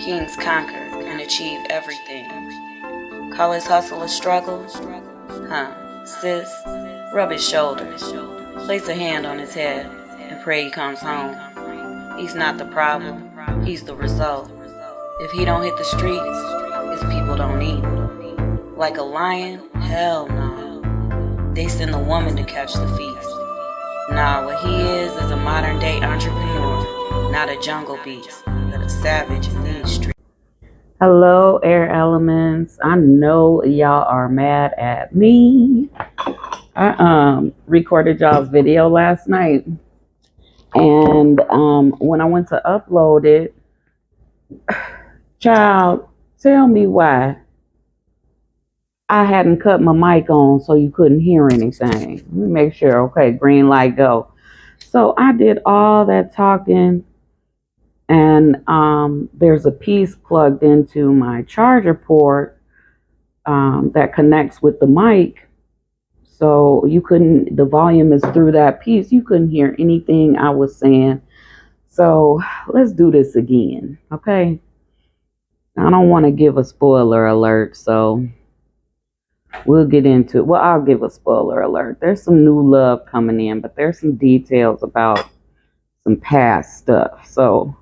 Kings conquer and achieve everything. Call his hustle a struggle? Huh, sis? Rub his shoulders. Place a hand on his head and pray he comes home. He's not the problem, he's the result. If he don't hit the streets, his people don't eat. Like a lion? Hell no. They send the woman to catch the feast. Nah, what he is a modern day entrepreneur, not a jungle beast, but a savage in these streets. Hello, air elements. I know y'all are mad at me. I recorded y'all's video last night, and when I went to upload it, child, tell me why I hadn't cut my mic on so you couldn't hear anything. Let me make sure. Okay, green light, go. So I did all that talking, and there's a piece plugged into my charger port that connects with the mic. So you couldn't, the volume is through that piece. You couldn't hear anything I was saying. So let's do this again, okay? I don't want to give a spoiler alert, so we'll get into it. Well, I'll give a spoiler alert. There's some new love coming in, but there's some details about some past stuff. So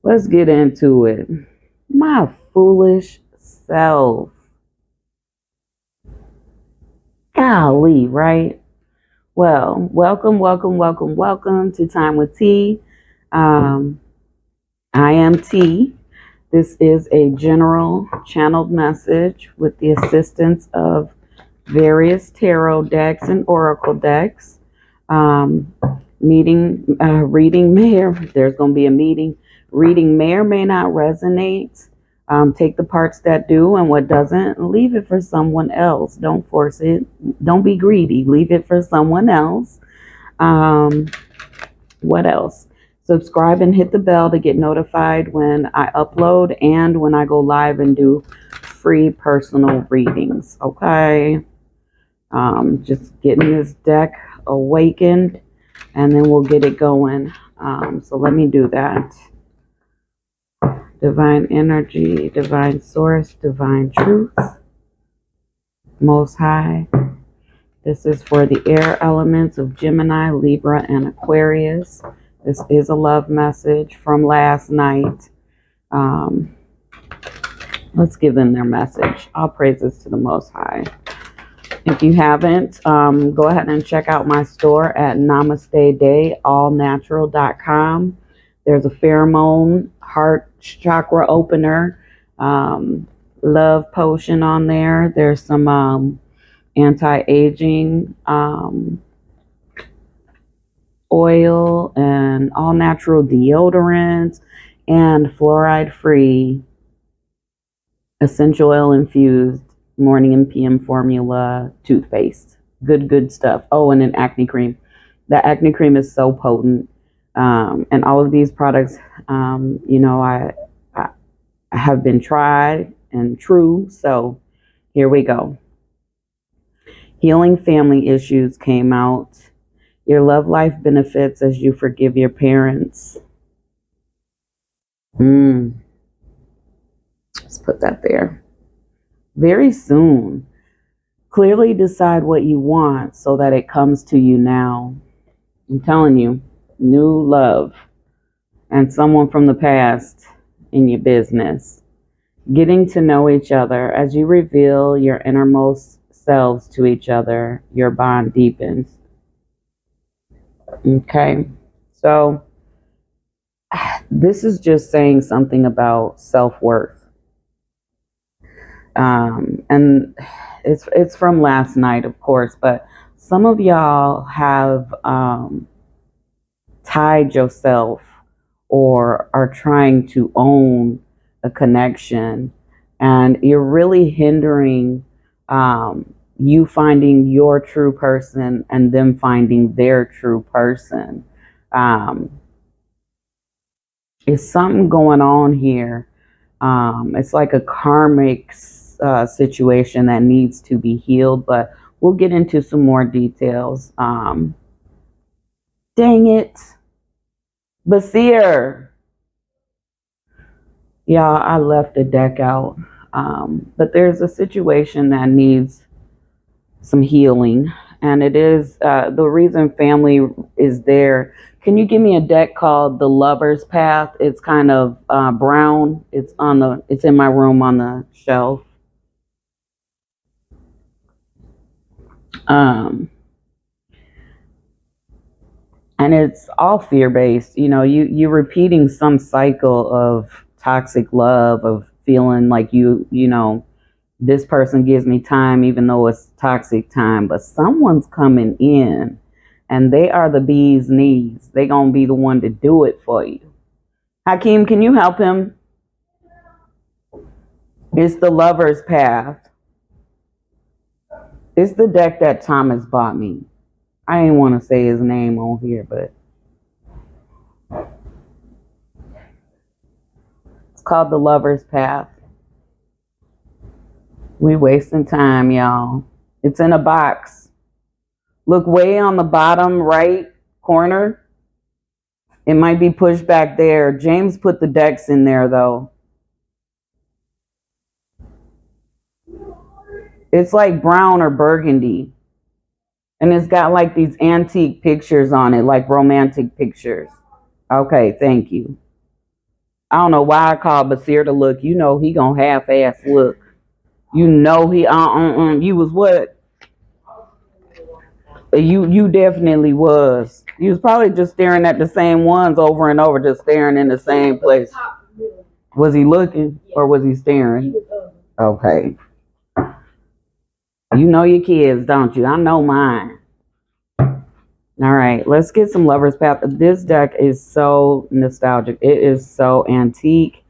let's get into it. My foolish self. Golly, right? Well, welcome to Time Wit T. I am T. This is a general channeled message with the assistance of various tarot decks and oracle decks. Reading there's going to be a meeting. Reading may or may not resonate. Take the parts that do, and what doesn't, leave it for someone else. Don't force it. Don't be greedy. Leave it for someone else. What else? Subscribe and hit the bell to get notified when I upload and when I go live and do free personal readings. Okay. Just getting this deck awakened, and then we'll get it going. So let me do that. Divine energy, divine source, divine truth, most high. This is for the air elements of Gemini, Libra, and Aquarius. This is a love message from last night. Let's give them their message. All praises to the most high. If you haven't, go ahead and check out my store at namastedayallnatural.com. There's a pheromone, heart chakra opener, love potion on there. There's some anti-aging oil and all natural deodorants and fluoride free essential oil infused morning and PM formula toothpaste. Good stuff. Oh, and an acne cream. The acne cream is so potent. And all of these products, I have been tried and true. So here we go. Healing family issues came out. Your love life benefits as you forgive your parents. Let's put that there. Very soon. Clearly decide what you want so that it comes to you now. I'm telling you. New love and someone from the past in your business. Getting to know each other. As you reveal your innermost selves to each other, your bond deepens. Okay, so this is just saying something about self-worth. And it's from last night, of course, but some of y'all have tied yourself or are trying to own a connection, and you're really hindering you finding your true person and them finding their true person. It's something going on here. It's like a karmic situation that needs to be healed, but we'll get into some more details. Dang it. Basir. Yeah, I left the deck out. But there's a situation that needs some healing. And it is the reason family is there. Can you give me a deck called the Lover's Path? It's kind of brown. It's in my room on the shelf. Um, and it's all fear based. You're repeating some cycle of toxic love, of feeling like this person gives me time even though it's toxic time, but someone's coming in and they are the bee's knees. They gonna be the one to do it for you. Hakeem, can you help him? It's the Lover's Path. It's the deck that Thomas bought me. I didn't want to say his name on here, but it's called the Lover's Path. We wasting time, y'all. It's in a box. Look way on the bottom right corner. It might be pushed back there. James put the decks in there though. It's like brown or burgundy. And it's got like these antique pictures on it, like romantic pictures. Okay, thank you. I don't know why I called Basir to look. He gonna half-ass look. You was what? You definitely was. You was probably just staring at the same ones over and over, just staring in the same place. Was he looking or was he staring? Okay. You know your kids, don't you? I know mine. All right, let's get some Lover's Path. This deck is so nostalgic. It is so antique,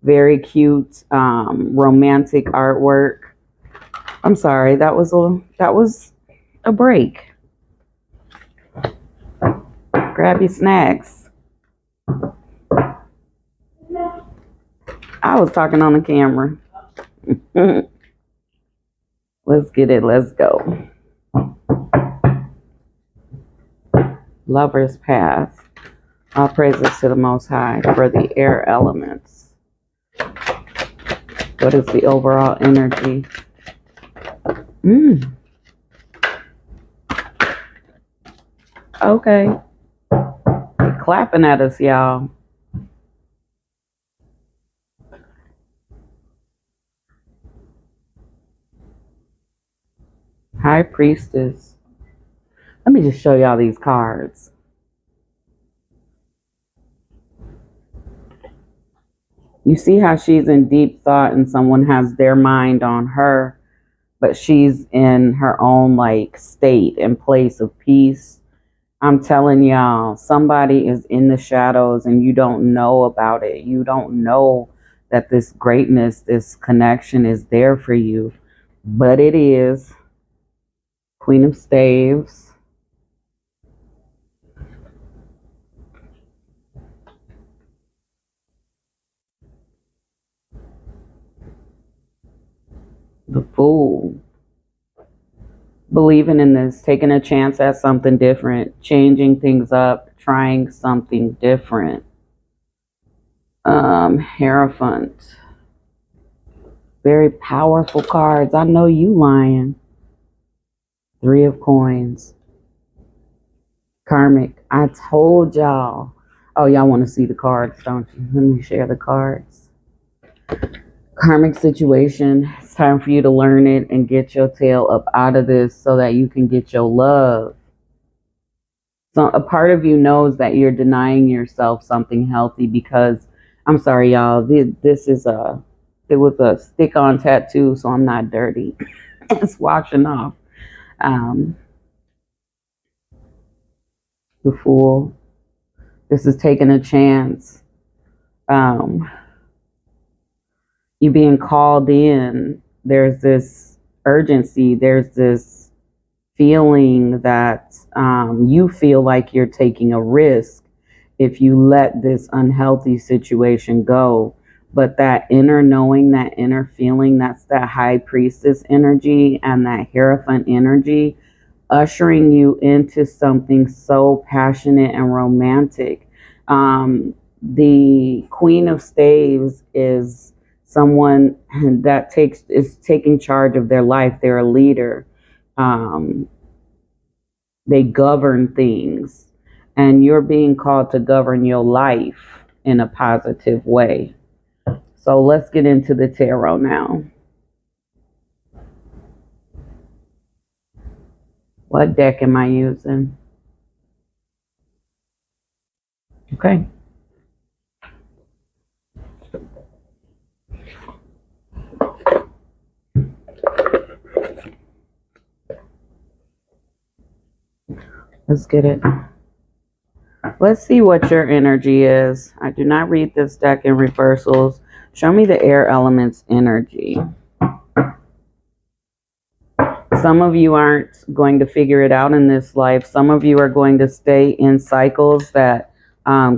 very cute, romantic artwork. I'm sorry, that was a break. Grab your snacks. I was talking on the camera. Let's get it. Let's go. Lover's Path. All praises to the Most High for the air elements. What is the overall energy? Okay. They're clapping at us, y'all. High Priestess. Let me just show y'all these cards. You see how she's in deep thought and someone has their mind on her, but she's in her own state and place of peace. I'm telling y'all, somebody is in the shadows and you don't know about it. You don't know that this greatness, this connection is there for you, but it is. Queen of Staves. The Fool. Believing in this, taking a chance at something different, changing things up, trying something different. Hierophant. Very powerful cards. I know you lying. Three of Coins. Karmic. I told y'all. Oh, y'all want to see the cards, don't you? Let me share the cards. Karmic situation. It's time for you to learn it and get your tail up out of this so that you can get your love. So a part of you knows that you're denying yourself something healthy because, I'm sorry, y'all, it was a stick-on tattoo, so I'm not dirty. It's washing off. The Fool. This is taking a chance. You being called in. There's this urgency. There's this feeling that you feel like you're taking a risk if you let this unhealthy situation go. But that inner knowing, that inner feeling, that's that High Priestess energy and that Hierophant energy ushering you into something so passionate and romantic. The Queen of Staves is someone that is taking charge of their life. They're a leader. Um, they govern things, and you're being called to govern your life in a positive way. So let's get into the tarot now. What deck am I using? Okay. Let's get it. Let's see what your energy is. I do not read this deck in reversals. Show me the air element's energy. Some of you aren't going to figure it out in this life. Some of you are going to stay in cycles that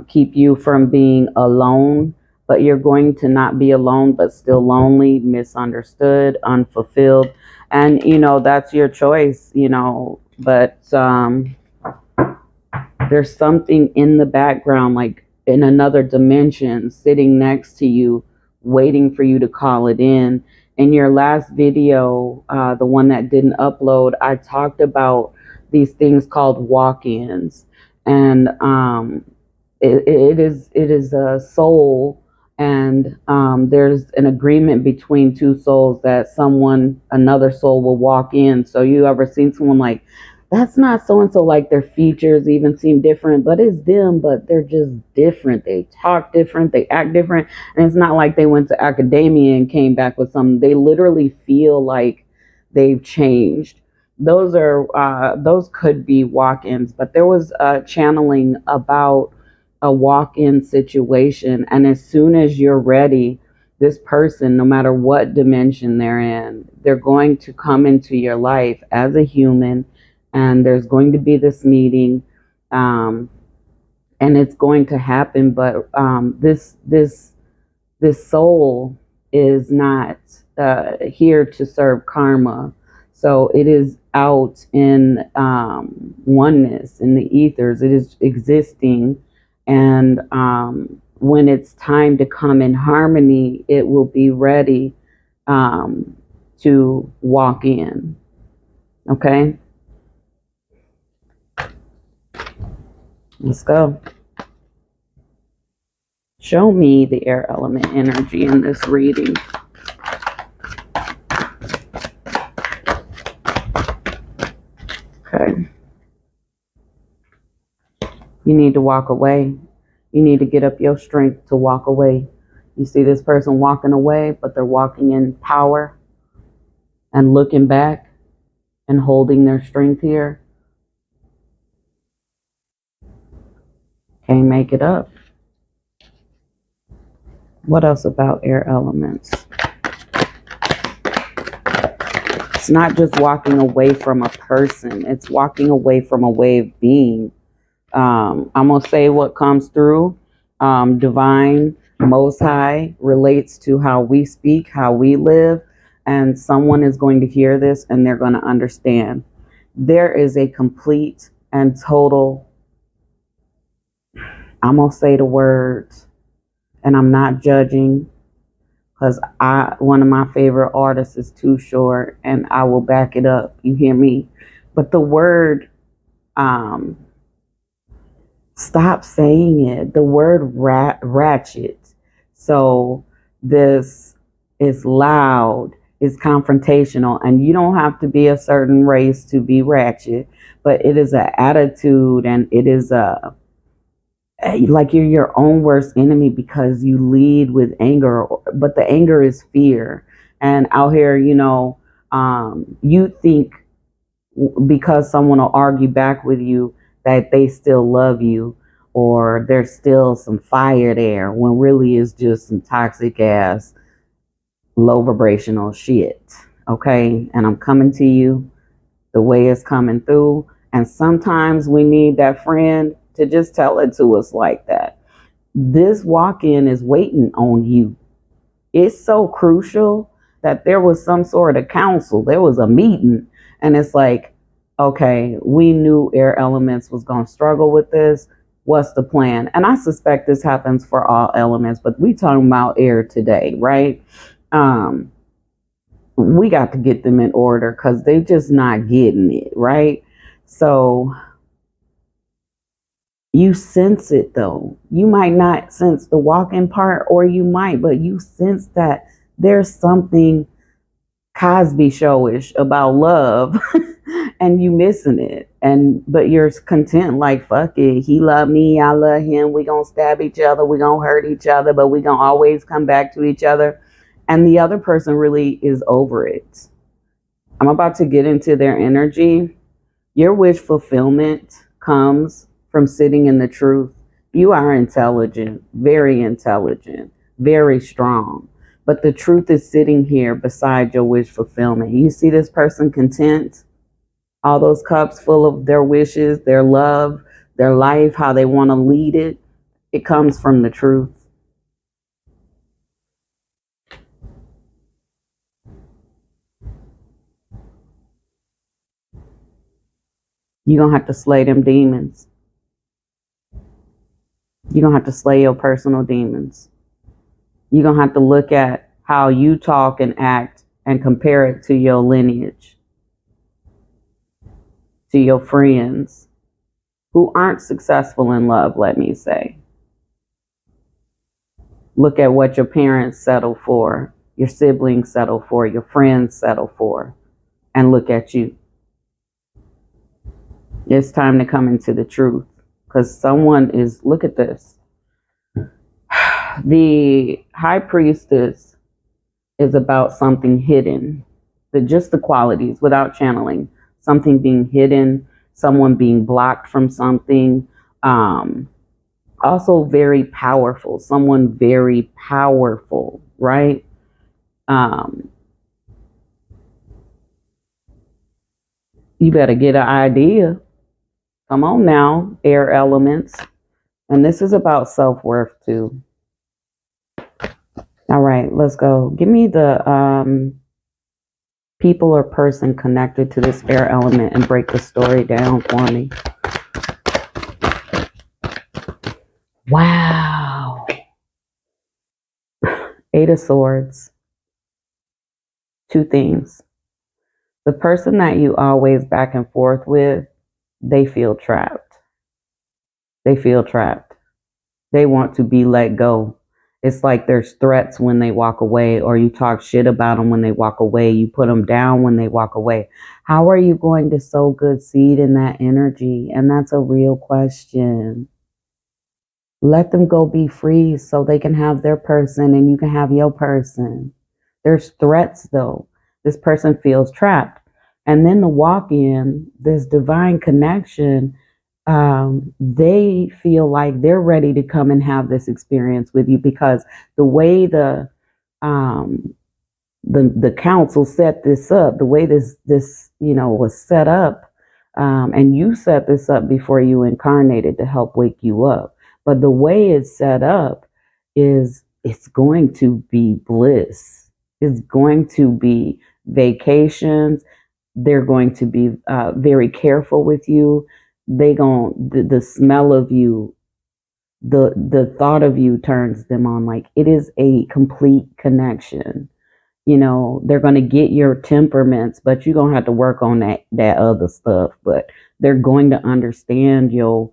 keep you from being alone, but you're going to not be alone, but still lonely, misunderstood, unfulfilled. And, you know, that's your choice, you know, but there's something in the background, like in another dimension, sitting next to you, waiting for you to call it in. In your last video, the one that didn't upload, I talked about these things called walk-ins, and it is a soul, and there's an agreement between two souls that another soul will walk in. So you ever seen someone like, that's not so and so, like their features even seem different, but it's them, but they're just different. They talk different, they act different, and it's not like they went to academia and came back with something. They literally feel like they've changed. Those could be walk-ins, but there was a channeling about a walk-in situation, and as soon as you're ready, this person, no matter what dimension they're in, they're going to come into your life as a human, and there's going to be this meeting, and it's going to happen. But this soul is not here to serve karma, so it is out in oneness in the ethers. It is existing, and when it's time to come in harmony, it will be ready to walk in. Okay. Let's go. Show me the air element energy in this reading. Okay. You need to walk away. You need to get up your strength to walk away. You see this person walking away, but they're walking in power and looking back and holding their strength here. Can't make it up. What else about air elements? It's not just walking away from a person. It's walking away from a way of being. I'm going to say what comes through. Divine, Most High relates to how we speak, how we live. And someone is going to hear this and they're going to understand. There is a complete and total, I'm going to say the words, and I'm not judging, because one of my favorite artists is Too Short, and I will back it up. You hear me? But the word, stop saying it. The word ratchet. So this is loud, it's confrontational, and you don't have to be a certain race to be ratchet, but it is an attitude, and it is like you're your own worst enemy because you lead with anger, but the anger is fear. And out here, you know, you think because someone will argue back with you that they still love you, or there's still some fire there, when really it's just some toxic ass low vibrational shit. Okay. And I'm coming to you the way it's coming through. And sometimes we need that friend to just tell it to us like that. This walk-in is waiting on you. It's so crucial that there was some sort of council. There was a meeting, and it's like, okay, we knew air elements was going to struggle with this. What's the plan? And I suspect this happens for all elements, but we talking about air today, right? Um, we got to get them in order because they just not getting it, right? So you sense it though. You might not sense the walking part, or you might, but you sense that there's something Cosby showish about love and you missing it. And but you're content, like fuck it. He love me, I love him. We gonna stab each other, we gonna hurt each other, but we gonna always come back to each other. And the other person really is over it. I'm about to get into their energy. Your wish fulfillment comes from sitting in the truth. You are intelligent, very strong. But the truth is sitting here beside your wish fulfillment. You see this person content, all those cups full of their wishes, their love, their life, how they want to lead it. It comes from the truth. You're going to have to slay them demons. You're going to have to slay your personal demons. You're going to have to look at how you talk and act and compare it to your lineage, to your friends who aren't successful in love, let me say. Look at what your parents settle for, your siblings settle for, your friends settle for, and look at you. It's time to come into the truth because someone is, look at this. The high priestess is about something hidden, just the qualities without channeling, something being hidden, someone being blocked from something. Also very powerful, someone very powerful, right? You better get an idea. Come on now, air elements. And this is about self-worth too. All right, let's go. Give me the people or person connected to this air element and break the story down for me. Wow. Eight of Swords. Two things. The person that you always back and forth with, they feel trapped. They feel trapped. They want to be let go. It's like there's threats when they walk away, or you talk shit about them when they walk away. You put them down when they walk away. How are you going to sow good seed in that energy? And that's a real question. Let them go be free so they can have their person and you can have your person. There's threats though. This person feels trapped. And then the walk in, this divine connection, they feel like they're ready to come and have this experience with you because the way the council set this up, the way this was set up, and you set this up before you incarnated to help wake you up. But the way it's set up is it's going to be bliss. It's going to be vacations. They're going to be very careful with you. The smell of you, the thought of you turns them on. Like it is a complete connection. They're going to get your temperaments, but you're going to have to work on that other stuff. But they're going to understand your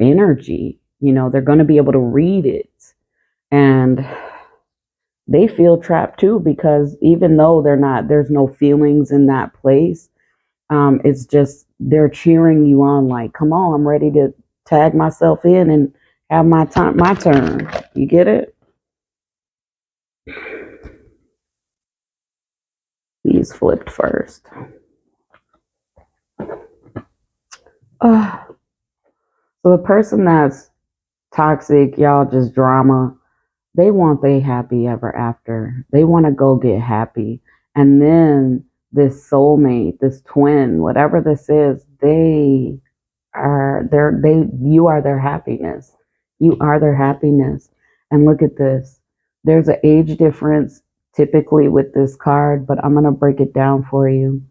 energy. They're going to be able to read it. And they feel trapped too, because even though there's no feelings in that place, it's just they're cheering you on like, come on, I'm ready to tag myself in and have my turn. You get it? He's flipped first. So the person that's toxic, y'all, just drama, they want they happy ever after. They want to go get happy. And then this soulmate, this twin, whatever this is, you are their happiness. You are their happiness. And look at this. There's an age difference typically with this card, but I'm going to break it down for you.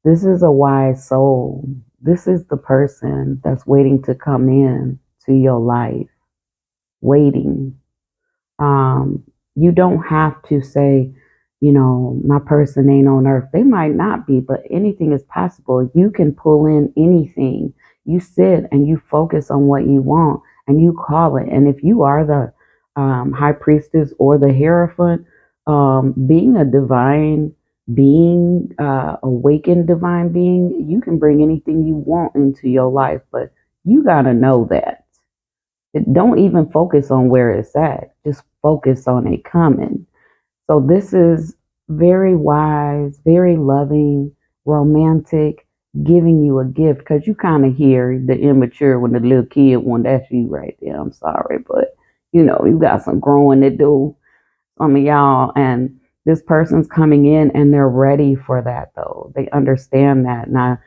This is a wise soul. This is the person that's waiting to come in to your life, waiting. Um, you don't have to say, my person ain't on earth. They might not be, but anything is possible. You can pull in anything. You sit and you focus on what you want and you call it. And if you are the high priestess or the hierophant, being a divine being, awakened divine being, you can bring anything you want into your life, but you got to know that. Don't even focus on where it's at. Just focus on it coming. So this is very wise, very loving, romantic, giving you a gift, because you kind of hear the immature when the little kid one. That's you right there. I'm sorry, but you got some growing to do, some of y'all, and this person's coming in and they're ready for that though. They understand that. Now,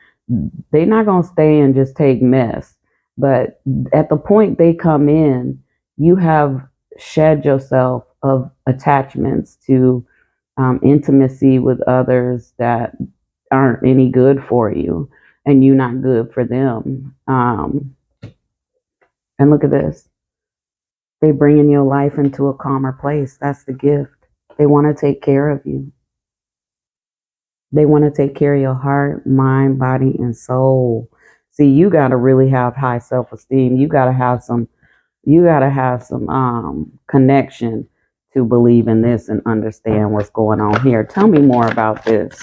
they're not going to stay and just take mess, but at the point they come in, you have shed yourself of attachments to intimacy with others that aren't any good for you, and you're not good for them. And look at this. They bringing your life into a calmer place. That's the gift. They want to take care of you. They want to take care of your heart, mind, body, and soul. See, you got to really have high self-esteem. You got to have some connection to believe in this and understand what's going on here. Tell me more about this.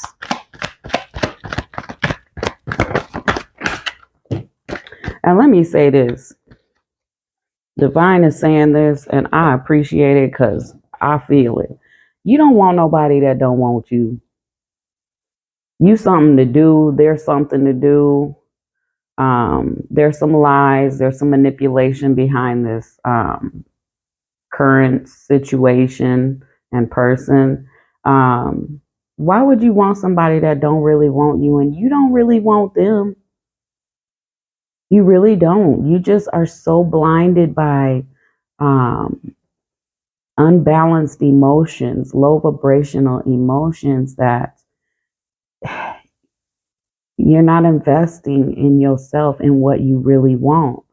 And let me say this. Divine is saying this, and I appreciate it because I feel it. You don't want nobody that don't want you. You something to do. There's something to do. There's some lies. There's some manipulation behind this current situation and person. Why would you want somebody that don't really want you and you don't really want them? You really don't. You just are so blinded by unbalanced emotions, low vibrational emotions, that you're not investing in yourself and what you really want.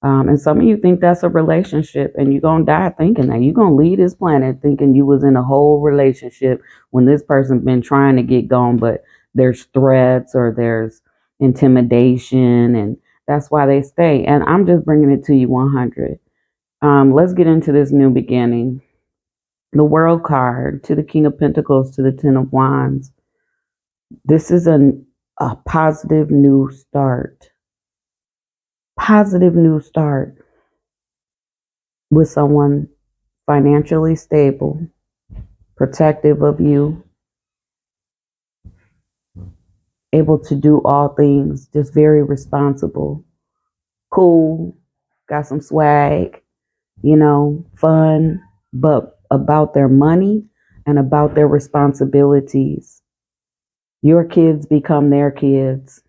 And some of you think that's a relationship, and you're going to die thinking that. You're going to leave this planet thinking you was in a whole relationship when this person been trying to get gone, but there's threats or there's intimidation, and that's why they stay. And I'm just bringing it to you 100. Let's get into this new beginning. The World card, to the King of Pentacles, to the Ten of Wands. This is a positive new start. Positive new start with someone financially stable, protective of you, able to do all things, just very responsible, cool, got some swag, fun, but about their money and about their responsibilities. Your kids become their kids.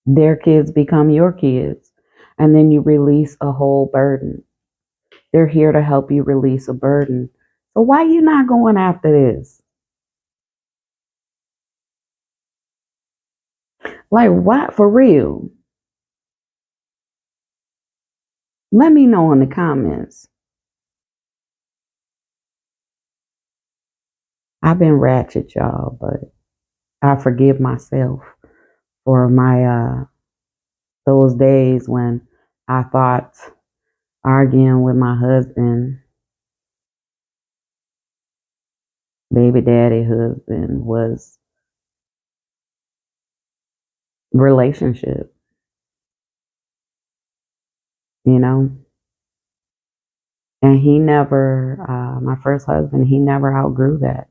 Their kids become your kids. And then you release a whole burden. They're here to help you release a burden. So why you not going after this? Like, what? For real? Let me know in the comments. I've been ratchet, y'all, but I forgive myself for my those days when I thought arguing with my husband, baby daddy husband, was relationship, you know? And he never, my first husband, he never outgrew that.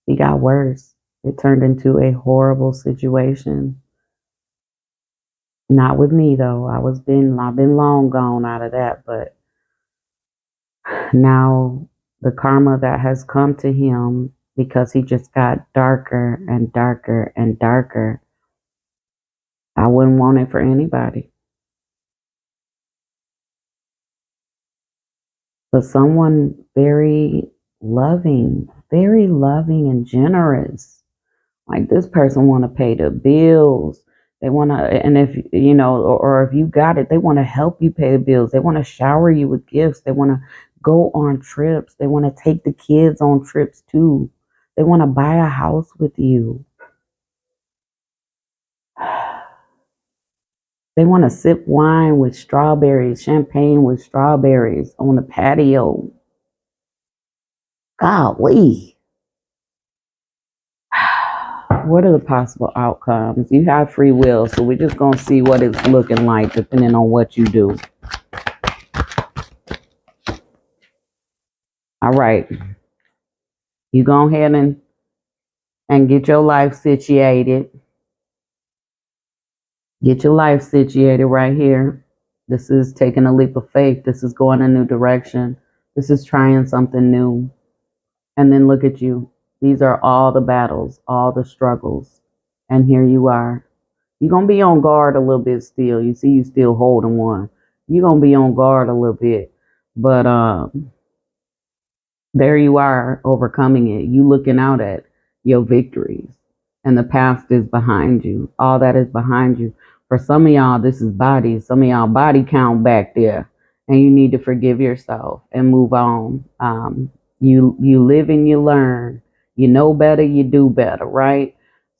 He got worse. It turned into a horrible situation. Not with me though. I've been long gone out of that, but now the karma that has come to him, because he just got darker and darker and darker, I wouldn't want it for anybody. But someone very loving and generous, Like this person want to pay the bills. They want to, and if you know, or if you got it, they want to help you pay the bills. They want to shower you with gifts. They want to go on trips. They want to take the kids on trips too. They want to buy a house with you. They want to sip wine with strawberries, champagne with strawberries on the patio. Golly. What are the possible outcomes? You have free will, so we're just going to see what it's looking like depending on what you do. All right. You go ahead and get your life situated. Get your life situated right here. This is taking a leap of faith. This is going a new direction. This is trying something new. And then look at you. These are all the battles, all the struggles. And here you are. You're going to be on guard a little bit still. You see you still holding one. You're going to be on guard a little bit. But there you are overcoming it. You looking out at your victories. And the past is behind you. All that is behind you. For some of y'all, this is body. Some of y'all body count back there. And you need to forgive yourself and move on. You live and you learn. You know better, you do better, right?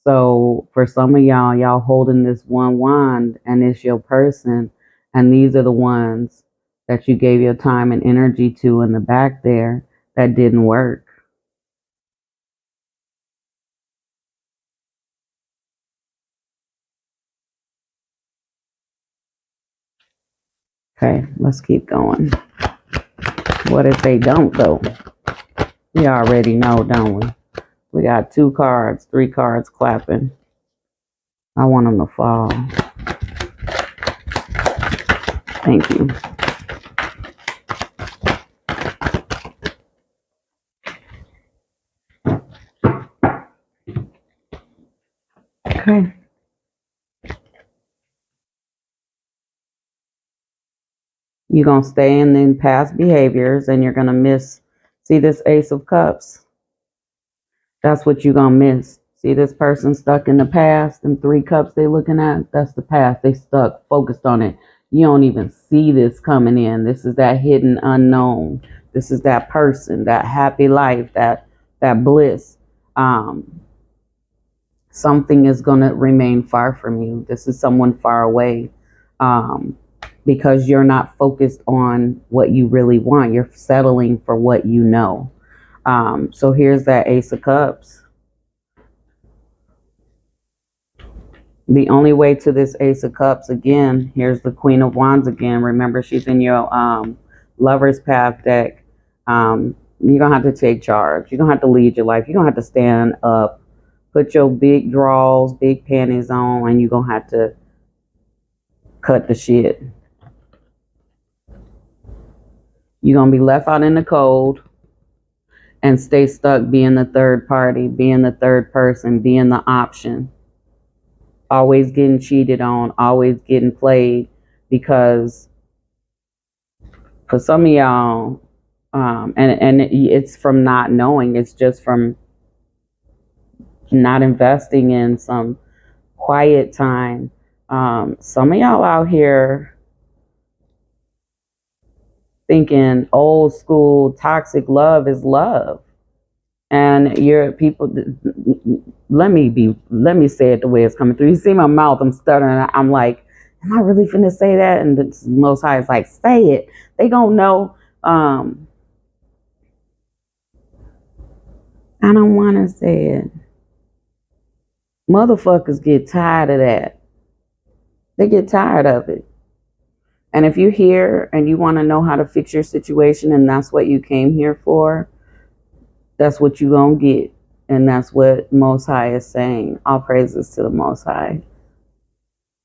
So for some of y'all holding this one wand and it's your person. And these are the ones that you gave your time and energy to in the back there that didn't work. Okay, let's keep going. What if they don't though? We already know, don't we? We got 2 cards, 3 cards clapping. I want them to fall. Thank you. Okay. You're going to stay in the past behaviors and you're going to miss. See this Ace of Cups? That's what you're going to miss. See this person stuck in the past and 3 cups they looking at? That's the past. They stuck, focused on it. You don't even see this coming in. This is that hidden unknown. This is that person, that happy life, that bliss. Something is going to remain far from you. This is someone far away. Because you're not focused on what you really want. You're settling for what you know. So here's that Ace of Cups. The only way to this Ace of Cups, again, here's the Queen of Wands again. Remember, she's in your Lover's Path deck. You're going to have to take charge. You're going to have to lead your life. You're going to have to stand up, put your big drawers, big panties on, and you're going to have to cut the shit. You're going to be left out in the cold and stay stuck being the third party, being the third person, being the option. Always getting cheated on, always getting played, because for some of y'all, and it's from not knowing, it's just from not investing in some quiet time. Some of y'all out here thinking old school toxic love is love. And you're people, let me say it the way it's coming through. You see my mouth, I'm stuttering. I'm like, am I really finna say that? And the Most High is like, say it. They gonna know. I don't want to say it. Motherfuckers get tired of that. They get tired of it. And if you're here and you want to know how to fix your situation and that's what you came here for, that's what you're going to get. And that's what Most High is saying. All praises to the Most High.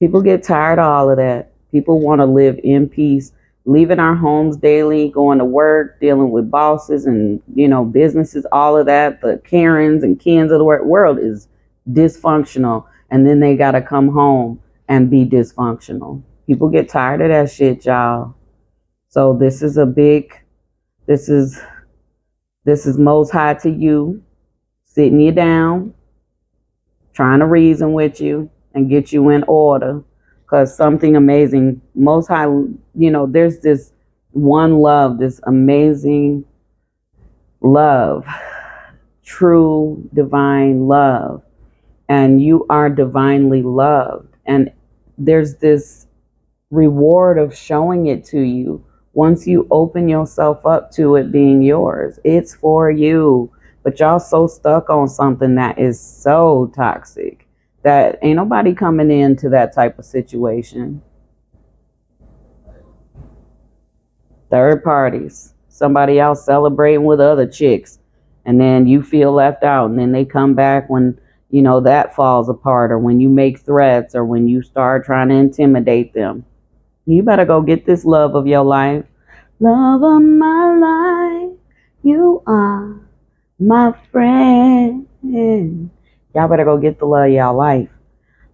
People get tired of all of that. People want to live in peace, leaving our homes daily, going to work, dealing with bosses and, businesses, all of that. The Karens and Kens of the world is dysfunctional. And then they got to come home and be dysfunctional. People get tired of that shit, y'all. So this is Most High to you, sitting you down, trying to reason with you and get you in order, because something amazing, most high, there's this one love, this amazing love, true divine love, and you are divinely loved, and there's this reward of showing it to you. Once you open yourself up to it being yours, it's for you. But y'all so stuck on something that is so toxic that ain't nobody coming into that type of situation. Third parties, somebody else celebrating with other chicks, and then you feel left out, and then they come back when that falls apart, or when you make threats, or when you start trying to intimidate them. You better go get this love of your life. Love of my life, you are my friend. Y'all better go get the love of y'all life.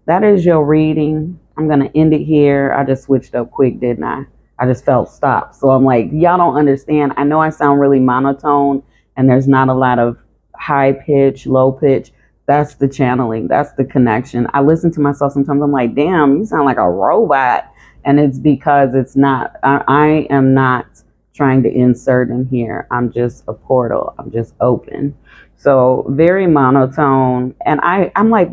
That is your reading. I'm going to end it here. I just switched up quick, didn't I? I just felt stopped. So I'm like, y'all don't understand. I know I sound really monotone and there's not a lot of high pitch, low pitch. That's the channeling. That's the connection. I listen to myself sometimes. I'm like, damn, you sound like a robot. And it's because it's not, I am not trying to insert in here. I'm just a portal. I'm just open. So very monotone. And I'm like,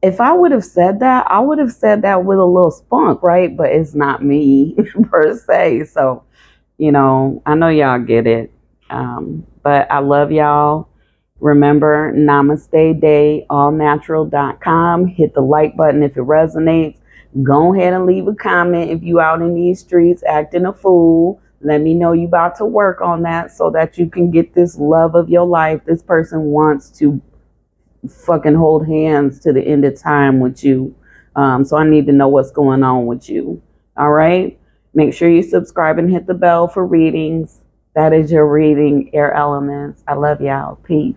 if I would have said that, I would have said that with a little spunk, right? But it's not me per se. So, I know y'all get it. But I love y'all. Remember, Namaste Day, allnatural.com. Hit the like button if it resonates. Go ahead and leave a comment if you out in these streets acting a fool. Let me know you about to work on that so that you can get this love of your life. This person wants to fucking hold hands to the end of time with you. So I need to know what's going on with you. All right. Make sure you subscribe and hit the bell for readings. That is your reading, air elements. I love y'all. Peace.